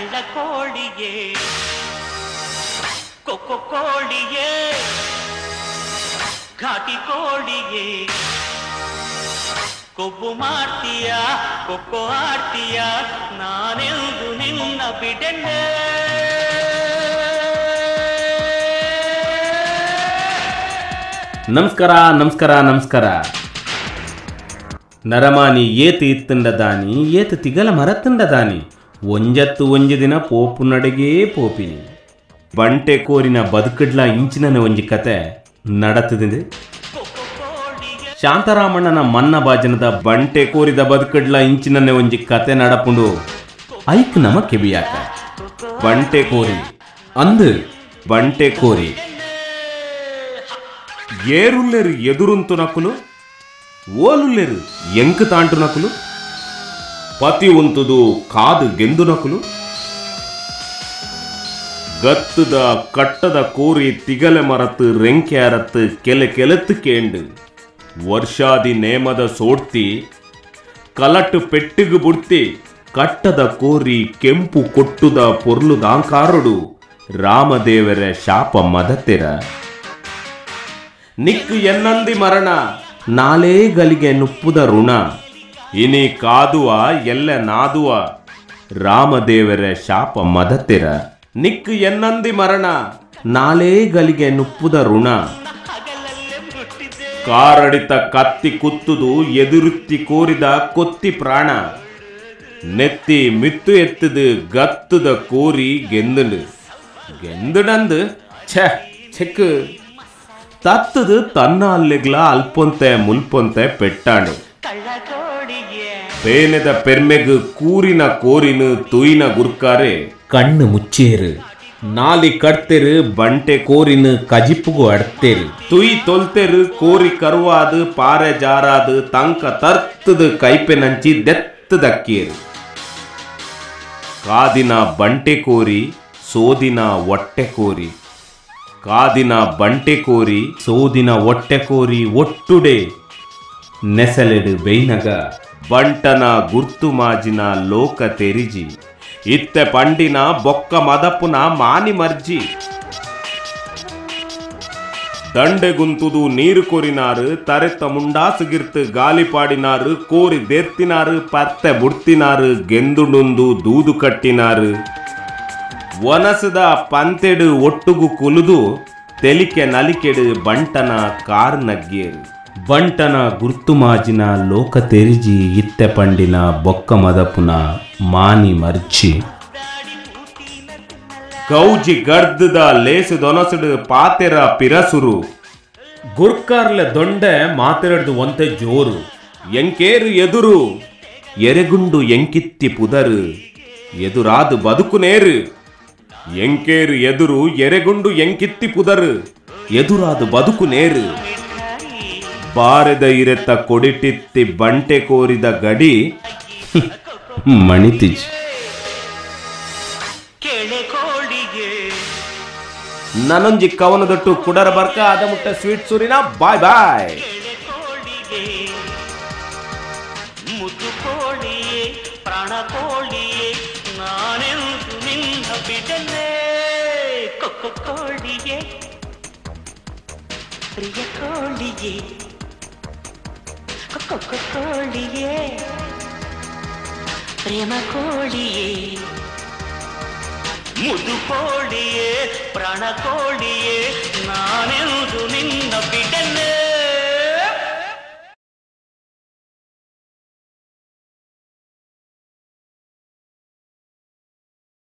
ಕಳ್ಳ ಕೋಳಿಯೇ ಕೊಕ್ಕೊ ಕೋಳಿಯೇ ಘಾಟಿ ಕೋಳಿಯೇ ಕೊಬ್ಬು ಮಾಡ್ತೀಯ ಕೊಕ್ಕೊ ಆಡ್ತೀಯ ನಾನೆಂದು ನಿನ್ನ ಬಿಡೆನೆ. ನಮಸ್ಕಾರ ನಮಸ್ಕಾರ ನಮಸ್ಕಾರ. ನರಮಾನಿ ಏತು ಇತ್ತಂಡದಾನಿ ಏತು ತಿಗಲ ಮರತ್ತಂಡದಾನಿ ಒಂಜತ್ತು ಒಂಜಿ ದಿನ ಪೋಪು ನಡೆಗೇ ಪೋಪಿನಿ. ಬಂಟೆ ಕೋರಿನ ಬದುಕಡ್ಲ ಇಂಚಿನ ಒಂಜಿ ಕತೆ ನಡತದಿದೆ. ಶಾಂತಾರಾಮಣ್ಣನ ಮನ್ನ ಭಾಜನದ ಬಂಟೆ ಕೋರಿದ ಬದುಕಡ್ಲ ಇಂಚಿನ ಒಂಜಿ ಕತೆ ನಡಪುಂಡು ಐಕ್ ನಮ ಕೆಬಿಯಾಕ. ಬಂಟೆ ಕೋರಿ ಅಂದು ಬಂಟೆ ಕೋರಿ ಏರುಲ್ಲೆರು ಎದುರುಂತು ನಕುಲು ಓಲುಲ್ಲೆರು ಎಂಕ್ ತಾಂಟು ನಕುಲು ಪತಿ ಉಂತುದು ಕಾದು ಗೆಂದು ನಕುಲು ಗತ್ತದ ಕಟ್ಟದ ಕೋರಿ ತಿಗಲೆ ಮರತ್ತು ರೆಂಕೆ ಅರತ್ತು ಕೆಲೆತ್ತು ಕೇಂಡು ವರ್ಷಾದಿ ನೇಮದ ಸೋಡ್ತಿ ಕಲಟ್ಟು ಪೆಟ್ಟಿಗು ಬುಡ್ತಿ ಕಟ್ಟದ ಕೋರಿ ಕೆಂಪು ಕೊಟ್ಟುದ ಪೊರ್ಲುದಾಂಕಾರಡು ರಾಮದೇವರ ಶಾಪ ಮದತೆರ ನಿಕ್ಕು ಎನ್ನಂದಿ ಮರಣ ನಾಲೇ ಗಲಿಗೆ ನುಪ್ಪುದ ಋಣ ಇನಿ ಕಾದುವ ಎಲ್ಲ ನಾದುವ ರಾಮದೇವರ ಶಾಪ ಮದತೆರ ನಿಕ್ಕು ಎನ್ನಂದಿ ಮರಣ ನಾಲೇ ಗಲಿಗೆ ನುಪ್ಪುದ ಋಣ ಕಾರಡಿತ ಕತ್ತಿ ಕುತ್ತುದು ಎದುರುತ್ತಿ ಕೋರಿದ ಕೊತ್ತಿ ಪ್ರಾಣ ನೆತ್ತಿ ಮಿತ್ತು ಎತ್ತದು ಗತ್ತದ ಕೋರಿ ಗೆಂದುಡಂದು ಚೆಕ್ ತತ್ತದು ತನ್ನ ಅಲ್ಲಿಗ್ಲ ಅಲ್ಪೊಂತೆ ಮುಲ್ಪೊಂತೆ ಪೆಟ್ಟಾಂಡು ಬೇನೆದ ಪೆರ್ಮೆಗು ಕೂರಿನ ಕೋರಿನು ತುಯಿನ ಗುರ್ಕಾರೆ ಕಣ್ಣು ಮುಚ್ಚೇರು ನಾಲಿ ಕಡ್ತೆರು ಬಂಟೆ ಕೋರಿನು ಕಜಿಪ್ಪುಗು ಅಡ್ತೇರು ತುಯಿ ತೊಲ್ತೆರು ಕೋರಿ ಕರುವಾದು ಪಾರೆ ಜಾರಾದು ತಂಕ ತರ್ತದು ಕೈಪೆ ನಂಚಿ ದೆತ್ತದಕ್ಕೇರು ಕಾದಿನ ಬಂಟೆ ಕೋರಿ ಸೋದಿನ ಹೊಟ್ಟೆ ಕೋರಿ ಕಾದಿನ ಬಂಟೆ ಕೋರಿ ಸೋದಿನ ಹೊಟ್ಟೆ ಕೋರಿ ಒಟ್ಟುಡೆ ನೆಸಲೆಡು ಬೈನಗ ಬಂಟನ ಗುರ್ತು ಮಾಜಿನ ಲೋಕ ತೆರಿಜಿ ಇತ್ತೆ ಪಂಡಿನ ಬೊಕ್ಕ ಮದಪುನ ಮಾನಿ ಮರ್ಜಿ ದಂಡೆಗುಂತುದು ನೀರು ಕೊರಿನಾರು ತರೆತ ಮುಂಡಾಸುಗಿರ್ತು ಗಾಲಿಪಾಡಿನಾರು ಕೋರಿ ದೇರ್ತಿನಾರು ಪತ್ತೆ ಬುಡ್ತಿನಾರು ಗೆಂದುಡುಂದು ದೂದು ಕಟ್ಟಿನಾರು ಒನಸದ ಪಂತೆಡು ಒಟ್ಟುಗು ಕುಲುದು ತೆಲಿಕೆ ನಲಿಕೆಡು ಬಂಟನ ಕಾರ್ ನಗ್ಗೇರು ಬಂಟನ ಗುರ್ತು ಮಾಜಿನ ಲೋಕ ತೆರಿಜಿ ಇತ್ತೆ ಪಂಡಿನ ಬೊಕ್ಕ ಮದಪುನ ಮಾನಿ ಮರ್ಚಿ ಗೌಜಿ ಗರ್ದದ ಲೇಸು ದೊನಸುಡು ಪಾತೆರ ಪಿರಸುರು ಗುರ್ಕಾರ್ಲೆ ದೊಂಡೆ ಮಾತೆರಡ್ದು ಒಂತೆ ಜೋರು ಎಂಕೇರು ಎದುರು ಎರೆಗುಂಡು ಎಂಕಿತ್ತಿ ಪುದರು ಎದುರಾದು ಬದುಕು ನೇರು ಎಂಕೇರು ಎದುರು ಎರೆಗುಂಡು ಎಂಕಿತ್ತಿ ಪುದರು ಎದುರಾದು ಬದುಕು ನೇರು ಬಾರೆದ ಇರೆತ್ತ ಕೊಡಿಟಿತ್ತಿ ಬಂಟೆ ಕೋರಿದ ಗಡಿ ಮಣಿತಿಜ್ ನನೊಂಜಿ ಕವನದೊಟ್ಟು ಕುಡರ ಬರ್ಕ ಅದ ಮುಟ್ಟ ಸ್ವೀಟ್ ಸೂರಿನ ಬಾಯ್ ಬಾಯ್. ಮುದ್ದು ಕೋಳಿಯೇ ಪ್ರಾಣ ಕೋಳಿಯೇ ನಾನೆಂದು ನಿನ್ನ ಬಿಡಲೇ ಕೊಕ್ಕೊ ಕೋಳಿಯೇ ಪ್ರಿಯ ಕೋಳಿಯೇ ಕೊಕ್ಕೊ ಕೋಳಿಯೇ ಪ್ರೇಮ ಕೋಳಿಯೇ ಮುದ್ದು ಕೋಳಿಯೇ ಪ್ರಾಣ ಕೋಳಿಯೇ ನಾನೆಂದು